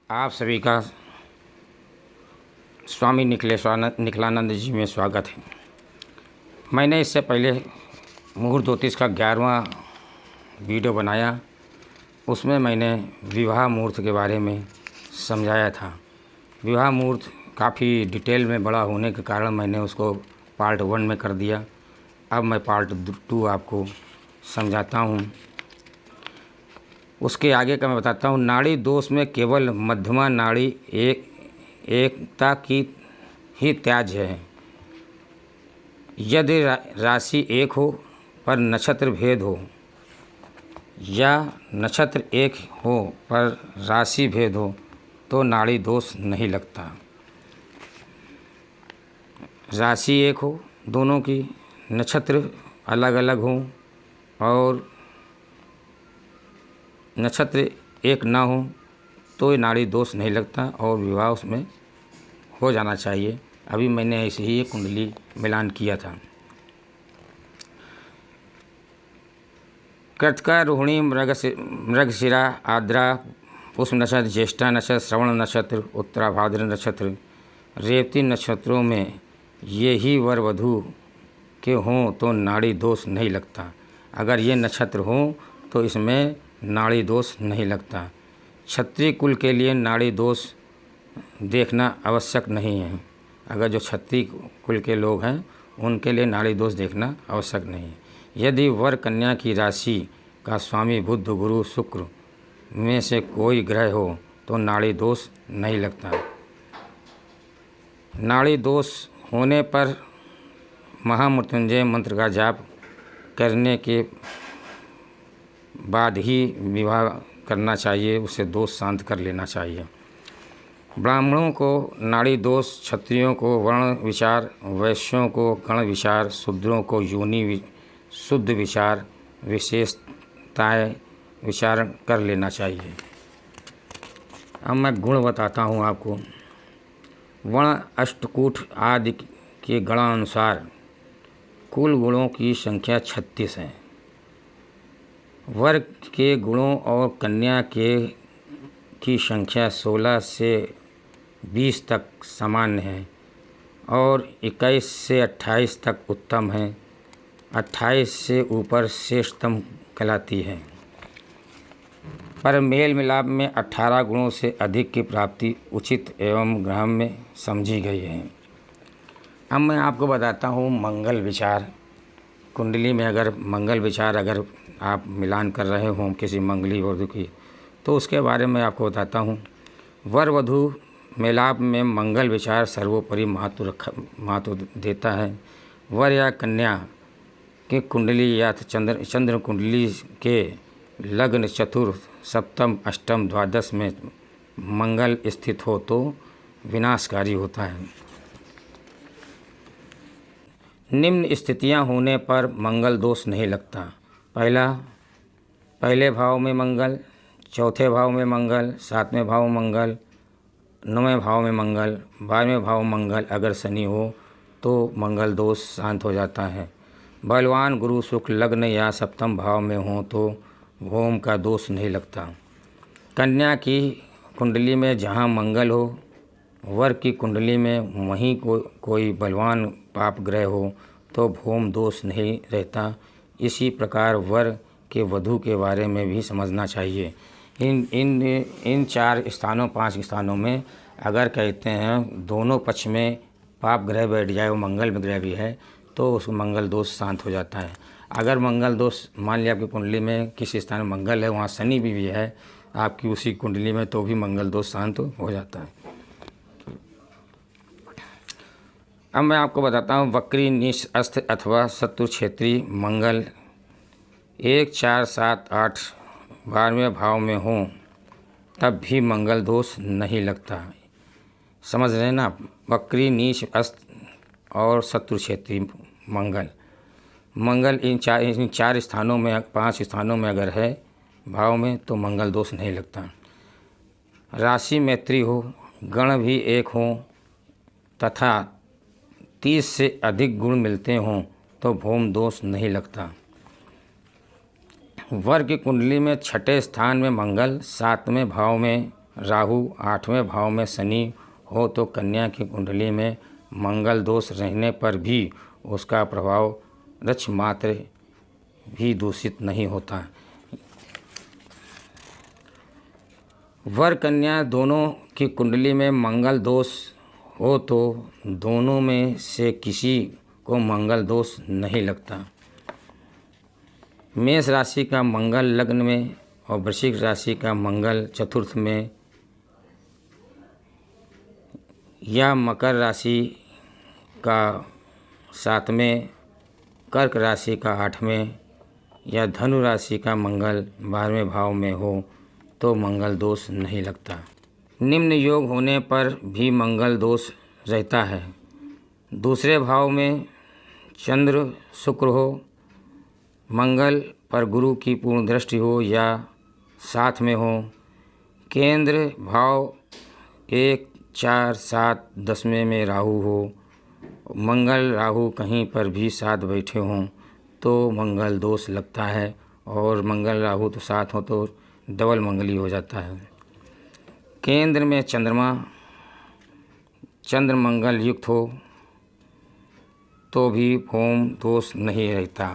आप सभी का स्वामी निखिलानंद जी में स्वागत है। मैंने इससे पहले मुहूर्त ज्योतिष का 11वां वीडियो बनाया। उसमें मैंने विवाह मुहूर्त के बारे में समझाया था। विवाह मुहूर्त काफ़ी डिटेल में बड़ा होने के कारण मैंने उसको पार्ट 1 में कर दिया। अब मैं पार्ट 2 आपको समझाता हूँ। उसके आगे का मैं बताता हूँ। नाड़ी दोष में केवल मध्यमा नाड़ी एकता की ही त्याज्य है। यदि राशि एक हो पर नक्षत्र भेद हो, या नक्षत्र एक हो पर राशि भेद हो, तो नाड़ी दोष नहीं लगता। राशि एक हो दोनों की, नक्षत्र अलग अलग हो और नक्षत्र एक ना हो तो ये नाड़ी दोष नहीं लगता और विवाह उसमें हो जाना चाहिए। अभी मैंने ऐसे ही एक कुंडली मिलान किया था। कृतिका, रोहिणी, मृगशिरा, आर्द्रा, पुष्य नक्षत्र, ज्येष्ठा नक्षत्र, श्रवण नक्षत्र, उत्तरा भाद्र नक्षत्र, रेवती नक्षत्रों में ये ही वर वधू के हों तो नाड़ी दोष नहीं लगता। अगर ये नक्षत्र हों तो इसमें नाड़ी दोष नहीं लगता। क्षत्रिय कुल के लिए नाड़ी दोष देखना आवश्यक नहीं है। अगर जो क्षत्रिय कुल के लोग हैं उनके लिए नाड़ी दोष देखना आवश्यक नहीं है। यदि वर कन्या की राशि का स्वामी बुध, गुरु, शुक्र में से कोई ग्रह हो तो नाड़ी दोष नहीं लगता। नाड़ी दोष होने पर महामृत्युंजय मंत्र का जाप करने के बाद ही विवाह करना चाहिए। उसे दोष शांत कर लेना चाहिए। ब्राह्मणों को नाड़ी दोष, क्षत्रियों को वर्ण विचार, वैश्यों को गण विचार, शूद्रों को योनि शुद्ध विचार विशेषताएं विचार कर लेना चाहिए। अब मैं गुण बताता हूँ आपको। वर्ण अष्टकूट आदि के गणानुसार कुल गुणों की संख्या 36 है। वर के गुणों और कन्या की संख्या 16 से 20 तक सामान्य है और 21 से 28 तक उत्तम है। 28 से ऊपर श्रेष्ठतम कहलाती है। पर मेल मिलाप में 18 गुणों से अधिक की प्राप्ति उचित एवं ग्रह में समझी गई है। अब मैं आपको बताता हूँ मंगल विचार। कुंडली में अगर मंगल विचार अगर आप मिलान कर रहे हों किसी मंगली वधू की, तो उसके बारे में आपको बताता हूँ। वर वधू मेलाप में मंगल विचार सर्वोपरि महत्व देता है। वर या कन्या की कुंडली या चंद्र कुंडली के लग्न चतुर्थ, सप्तम, अष्टम, द्वादश में मंगल स्थित हो तो विनाशकारी होता है। निम्न स्थितियां होने पर मंगल दोष नहीं लगता। पहले भाव में मंगल, चौथे भाव में मंगल, 7वें भाव में मंगल, 9वें भाव में मंगल, 12वें भाव में मंगल अगर शनि हो तो मंगल दोष शांत हो जाता है। बलवान गुरु शुक्र लग्न या सप्तम भाव में हो तो भूम का दोष नहीं लगता। कन्या की कुंडली में जहाँ मंगल हो, वर की कुंडली में वहीं कोई बलवान पाप ग्रह हो तो भूम दोष नहीं रहता। इसी प्रकार वर के वधू के बारे में भी समझना चाहिए। इन 4 स्थानों 5 स्थानों में अगर कहते हैं दोनों पक्ष में पाप ग्रह बैठ जाए, वो मंगल ग्रह भी है, तो उस मंगल दोष शांत हो जाता है। अगर मंगल दोष मान लिया आपकी कुंडली में किसी स्थान में मंगल है, वहाँ शनि भी है आपकी उसी कुंडली में, तो भी मंगल दोष शांत हो जाता है। अब मैं आपको बताता हूँ वक्री, नीच, अस्थ अथवा शत्रु क्षेत्रीय मंगल 1, 4, 7, 8, 12वें भाव में हों तब भी मंगल दोष नहीं लगता। समझ रहे हैं ना आप? वक्री, नीच, अस्थ और शत्रु क्षेत्रीय मंगल इन 4 स्थानों में 5 स्थानों में अगर है भाव में तो मंगल दोष नहीं लगता। राशि मैत्री हो, गण भी एक हो तथा 30 से अधिक गुण मिलते हों तो भूम दोष नहीं लगता। वर की कुंडली में 6ठे स्थान में मंगल, 7वें भाव में राहु 8वें भाव में शनि हो तो कन्या की कुंडली में मंगल दोष रहने पर भी उसका प्रभाव रच मात्र भी दूषित नहीं होता। वर कन्या दोनों की कुंडली में मंगल दोष हो तो दोनों में से किसी को मंगल दोष नहीं लगता। मेष राशि का मंगल लग्न में और वृश्चिक राशि का मंगल चतुर्थ में या मकर राशि का 7वें, कर्क राशि का 8वें या धनु राशि का मंगल 12वें भाव में हो तो मंगल दोष नहीं लगता। निम्न योग होने पर भी मंगल दोष रहता है। दूसरे भाव में चंद्र शुक्र हो, मंगल पर गुरु की पूर्ण दृष्टि हो या साथ में हो, केंद्र भाव 1, 4, 7, 10वें में राहु हो, मंगल राहु कहीं पर भी साथ बैठे हों तो मंगल दोष लगता है। और मंगल राहु तो साथ हो तो डबल मंगली हो जाता है। केंद्र में चंद्रमा चंद्र मंगल युक्त हो तो भी होम दोष नहीं रहता।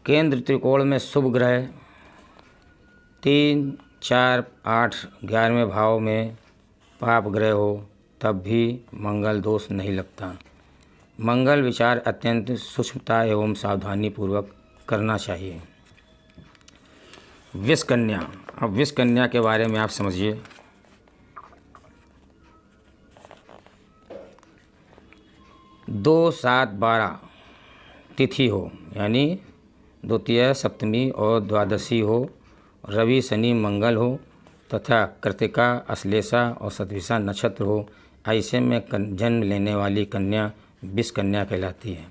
केंद्र त्रिकोण में शुभ ग्रह 3, 4, 8, 11वें भाव में पाप ग्रह हो तब भी मंगल दोष नहीं लगता। मंगल विचार अत्यंत सूक्ष्मता एवं सावधानी पूर्वक करना चाहिए। वृष कन्या, अब वृष कन्या के बारे में आप समझिए। दो 7, 12 तिथि हो यानी द्वितीय, सप्तमी और द्वादशी हो, रवि शनि मंगल हो तथा कृतिका, अश्लेषा और शतभिषा नक्षत्र हो, ऐसे में जन्म लेने वाली कन्या वृष कन्या कहलाती है।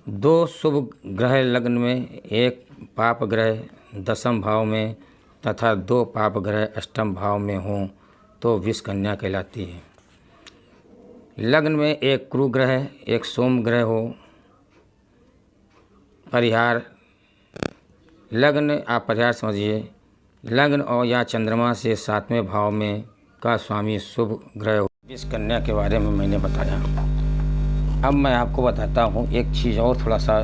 2 शुभ ग्रह लग्न में, एक पाप ग्रह 10वें भाव में तथा 2 पाप ग्रह 8वें भाव में हों तो वृष कन्या कहलाती है। लग्न में एक क्रू ग्रह, एक सोम ग्रह हो। परिहार, लग्न आप परिहार समझिए। लग्न और या चंद्रमा से 7वें भाव में का स्वामी शुभ ग्रह हो। वृष कन्या के बारे में मैंने बताया। अब मैं आपको बताता हूँ एक चीज़ और, थोड़ा सा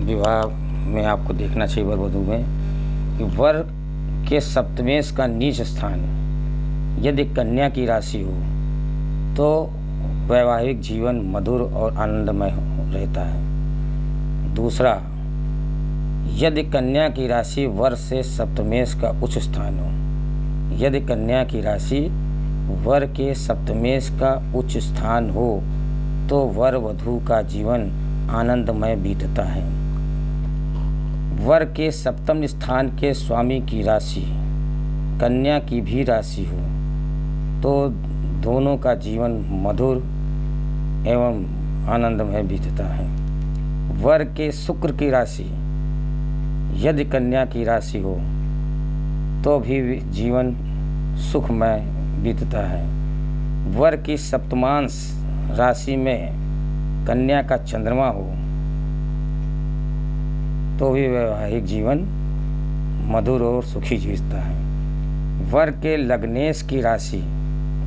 विवाह में आपको देखना चाहिए वर वधू में कि वर के सप्तमेश का नीच स्थान यदि कन्या की राशि हो तो वैवाहिक जीवन मधुर और आनंदमय रहता है। दूसरा, यदि कन्या की राशि वर से सप्तमेश का उच्च स्थान हो, यदि कन्या की राशि वर के सप्तमेश का उच्च स्थान हो तो वर वधू का जीवन आनंदमय बीतता है। वर के सप्तम स्थान के स्वामी की राशि कन्या की भी राशि हो तो दोनों का जीवन मधुर एवं आनंदमय बीतता है। वर के शुक्र की राशि यदि कन्या की राशि हो तो भी जीवन सुखमय बीतता है। वर की सप्तमांश राशि में कन्या का चंद्रमा हो तो भी वैवाहिक जीवन मधुर और सुखी बीतता है। वर के लग्नेश की राशि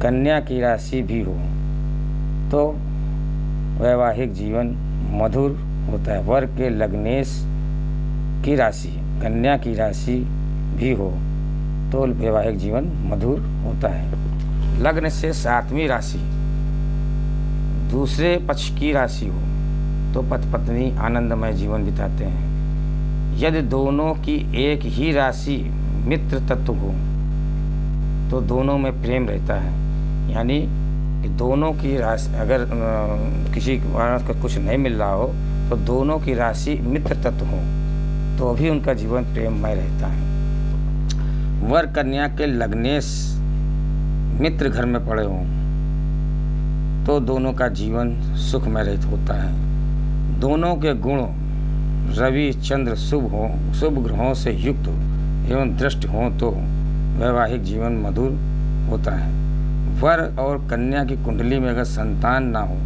कन्या की राशि भी हो तो वैवाहिक जीवन मधुर होता है। वर के लग्नेश की राशि कन्या की राशि भी हो तो वैवाहिक जीवन मधुर होता है। लग्न से 7वीं राशि दूसरे पक्ष की राशि हो तो पति पत्नी आनंदमय जीवन बिताते हैं। यदि दोनों की एक ही राशि मित्र तत्व हो तो दोनों में प्रेम रहता है, यानी कि दोनों की राशि अगर किसी को कुछ नहीं मिल रहा हो तो दोनों की राशि मित्र तत्व हो तो भी उनका जीवन प्रेममय रहता है। वर कन्या के लग्नेश मित्र घर में पड़े हों तो दोनों का जीवन सुखमय रहित होता है। दोनों के गुण रवि चंद्र शुभ ग्रहों से युक्त एवं दृष्ट हों तो वैवाहिक जीवन मधुर होता है। वर और कन्या की कुंडली में अगर संतान ना हो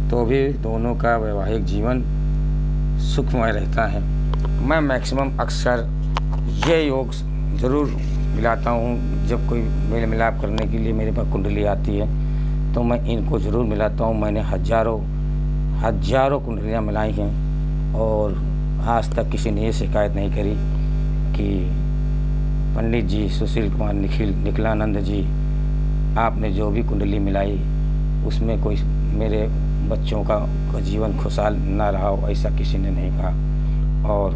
तो भी दोनों का वैवाहिक जीवन सुखमय रहता है। मैं मैक्सिमम अक्सर ये योग ज़रूर मिलाता हूँ। जब कोई मेल मिलाप करने के लिए मेरे पास कुंडली आती है तो मैं इनको ज़रूर मिलाता हूँ। मैंने हज़ारों कुंडलियाँ मिलाई हैं और आज तक किसी ने ये शिकायत नहीं करी कि पंडित जी सुशील कुमार निखिलानंद जी, आपने जो भी कुंडली मिलाई उसमें कोई मेरे बच्चों का जीवन खुशहाल ना रहा हो, ऐसा किसी ने नहीं कहा। और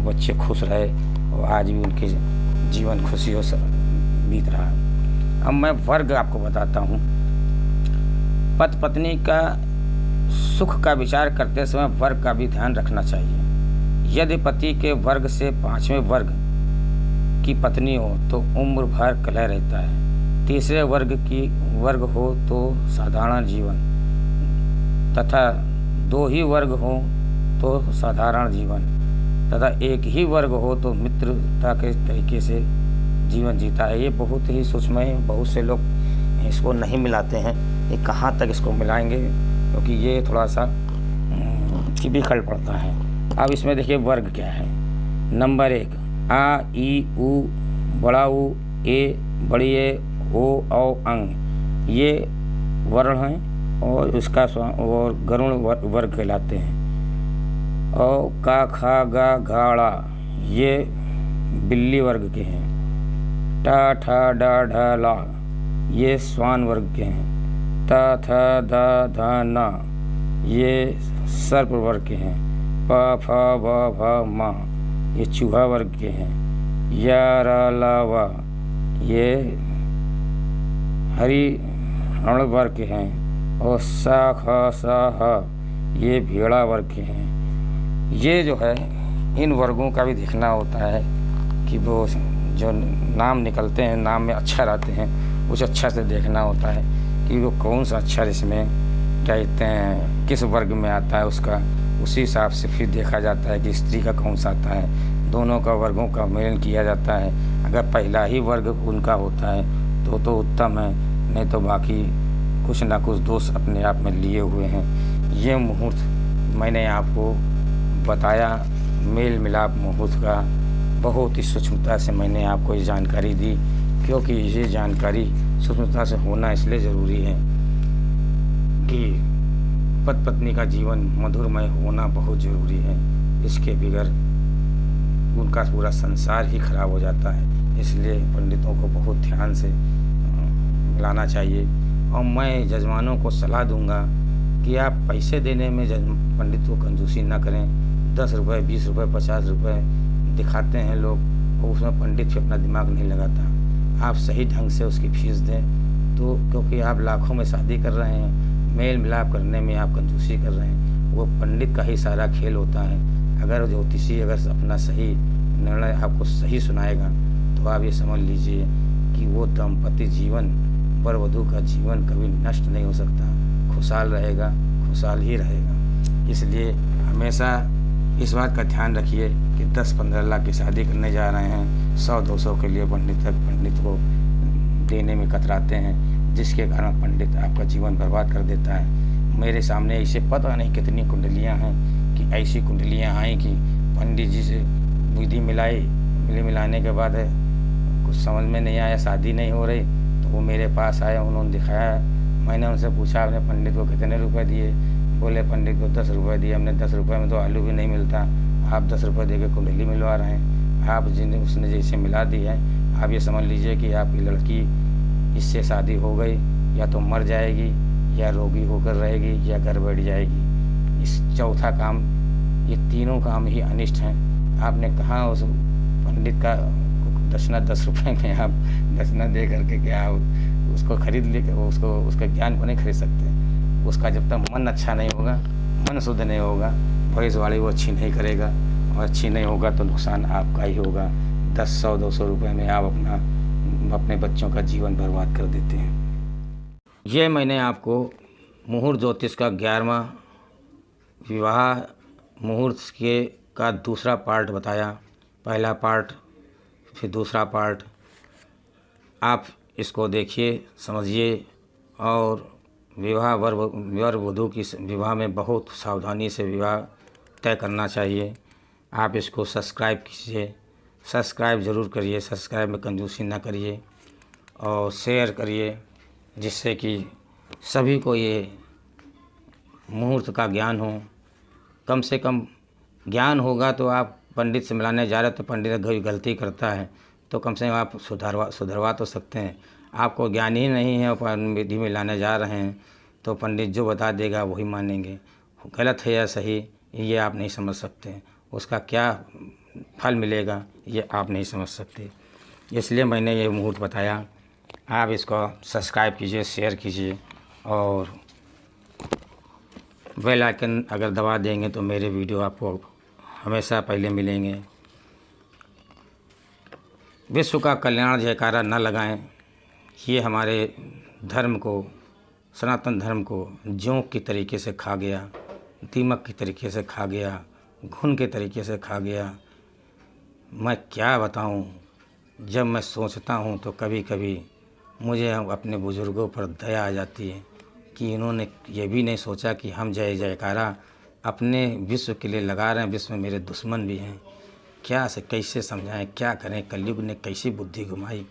बच्चे खुश रहे और आज भी उनके जीवन खुशियों से बीत रहा है। अब मैं वर्ग आपको बताता हूँ। पति पत्नी का सुख का विचार करते समय वर्ग का भी ध्यान रखना चाहिए। यदि पति के वर्ग से 5वें वर्ग की पत्नी हो तो उम्र भर कलह रहता है। तीसरे वर्ग हो तो साधारण जीवन, तथा 2 ही वर्ग हो तो साधारण जीवन, तथा 1 ही वर्ग हो तो मित्रता के तरीके से जीवन जीता है। ये बहुत ही सूक्ष्म है। बहुत से लोग इसको नहीं मिलाते हैं। ये कहाँ तक इसको मिलाएंगे, क्योंकि ये थोड़ा सा डिफिकल्ट पड़ता है। अब इसमें देखिए वर्ग क्या है। नंबर 1 आ ई उ बड़ा उ ए बड़ी ए ओ औ अंग, ये वर्ण हैं और उसका और गरुण वर्ग कहलाते हैं। औ का खा गा घाड़ा, ये बिल्ली वर्ग के हैं। टा ठा डा ढा ला, ये श्वान वर्ग के हैं। ता था दा धा ना, ये सर्प वर्ग के हैं। पा फा बा भा मा, ये चूहा वर्ग के हैं। या रा ला वा, ये हरिण वर्ग के हैं। और सा खा सा हा, ये भेड़ा वर्ग के हैं। ये जो है इन वर्गों का भी देखना होता है कि वो जो नाम निकलते हैं, नाम में अक्षर आते हैं, उस अक्षर से देखना होता है कि वो कौन सा अक्षर इसमें कहते हैं, किस वर्ग में आता है उसका। उसी हिसाब से फिर देखा जाता है कि स्त्री का कौन सा आता है। दोनों का वर्गों का मेलन किया जाता है। अगर पहला ही वर्ग उनका होता है तो उत्तम है, नहीं तो बाकी कुछ ना कुछ दोष अपने आप में लिए हुए हैं। ये मुहूर्त मैंने आपको बताया, मेल मिलाप मुहूर्त का बहुत ही सूक्ष्मता से मैंने आपको ये जानकारी दी, क्योंकि ये जानकारी सूक्ष्मता से होना इसलिए ज़रूरी है कि पति पत्नी का जीवन मधुरमय होना बहुत ज़रूरी है। इसके बगैर उनका पूरा संसार ही खराब हो जाता है। इसलिए पंडितों को बहुत ध्यान से मिलाना चाहिए। और मैं जजमानों को सलाह दूंगा कि आप पैसे देने में पंडित को कंजूसी ना करें। 10 रुपये 20 रुपये 50 रुपये दिखाते हैं लोग और उसमें पंडित फिर अपना दिमाग नहीं लगाता। आप सही ढंग से उसकी फीस दें तो, क्योंकि आप लाखों में शादी कर रहे हैं, मेल मिलाप करने में आप कंजूसी कर रहे हैं। वो पंडित का ही सारा खेल होता है। अगर ज्योतिषी अगर अपना सही निर्णय आपको सही सुनाएगा तो आप ये समझ लीजिए कि वो दंपति जीवन, वर वधू का जीवन कभी नष्ट नहीं हो सकता, खुशहाल रहेगा, खुशहाल ही रहेगा। इसलिए हमेशा इस बात का ध्यान रखिए कि 10-15 लाख की शादी करने जा रहे हैं, 100-200 के लिए पंडित को देने में कतराते हैं, जिसके कारण पंडित आपका जीवन बर्बाद कर देता है। मेरे सामने ऐसे पता नहीं कितनी कुंडलियां हैं कि ऐसी कुंडलियां आई कि पंडित जी से विधि मिलाने के बाद कुछ समझ में नहीं आया, शादी नहीं हो रही, तो वो मेरे पास आए, उन्होंने दिखाया। मैंने उनसे पूछा आपने पंडित को कितने रुपए दिए? बोले पंडित को 10 रुपये दिए। हमने 10 रुपये में तो आलू भी नहीं मिलता, आप 10 रुपये दे के कुंडली मिलवा रहे हैं। आप जिन्हें उसने जैसे मिला दी है, आप ये समझ लीजिए कि आपकी लड़की इससे शादी हो गई, या तो मर जाएगी, या रोगी होकर रहेगी, या घर बैठ जाएगी। इस चौथा काम, ये तीनों काम ही अनिष्ट हैं। आपने कहा उस पंडित का दक्षिणा 10 रुपये में आप दक्षिणा दे करके क्या उसको खरीद ले, उसके ज्ञान को नहीं खरीद सकते। उसका जब तक मन अच्छा नहीं होगा, मन शुद्ध नहीं होगा, भविष्यवाणी वो अच्छी नहीं करेगा, और अच्छी नहीं होगा तो नुकसान आपका ही होगा। 10, 100, 200 रुपये में आप अपने बच्चों का जीवन बर्बाद कर देते हैं। ये मैंने आपको मुहूर्त ज्योतिष का 11वां विवाह मुहूर्त का दूसरा पार्ट बताया। पहला पार्ट, फिर दूसरा पार्ट। आप इसको देखिए, समझिए, और विवाह वर वधू की विवाह में बहुत सावधानी से विवाह तय करना चाहिए। आप इसको सब्सक्राइब कीजिए, सब्सक्राइब ज़रूर करिए, सब्सक्राइब में कंजूसी ना करिए और शेयर करिए, जिससे कि सभी को ये मुहूर्त का ज्ञान हो। कम से कम ज्ञान होगा तो आप पंडित से मिलाने जा रहे हो तो पंडित कोई गलती करता है तो कम से कम आप सुधरवा तो सकते हैं। आपको ज्ञान ही नहीं है और विधि में लाने जा रहे हैं तो पंडित जो बता देगा वही मानेंगे। गलत है या सही ये आप नहीं समझ सकते, उसका क्या फल मिलेगा ये आप नहीं समझ सकते। इसलिए मैंने ये मुहूर्त बताया। आप इसको सब्सक्राइब कीजिए, शेयर कीजिए और बेल आइकन अगर दबा देंगे तो मेरे वीडियो आपको हमेशा पहले मिलेंगे। विश्व का कल्याण जयकारा न लगाएं, ये हमारे धर्म को, सनातन धर्म को जोंक की तरीके से खा गया, दीमक की तरीके से खा गया, घुन के तरीके से खा गया। मैं क्या बताऊं, जब मैं सोचता हूं तो कभी कभी मुझे अपने बुज़ुर्गों पर दया आ जाती है कि इन्होंने ये भी नहीं सोचा कि हम जय जयकारा अपने विश्व के लिए लगा रहे हैं। विश्व में मेरे दुश्मन भी हैं, क्या से कैसे समझाएं, क्या करें। कलयुग ने कैसी बुद्धि घुमाई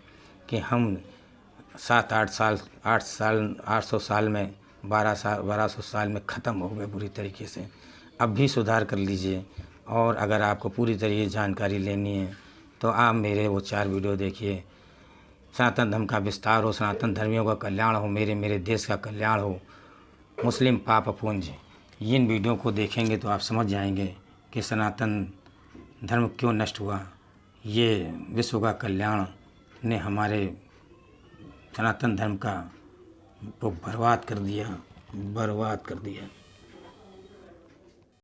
कि हम 800 साल में 1200 साल में ख़त्म हो गए बुरी तरीके से। अब भी सुधार कर लीजिए और अगर आपको पूरी तरीके जानकारी लेनी है तो आप मेरे वो 4 वीडियो देखिए। सनातन धर्म का विस्तार हो, सनातन धर्मियों का कल्याण हो, मेरे देश का कल्याण हो, मुस्लिम पापपुंज, इन वीडियो को देखेंगे तो आप समझ जाएंगे कि सनातन धर्म क्यों नष्ट हुआ। ये विश्व का कल्याण ने हमारे सनातन धर्म का को बर्बाद कर दिया।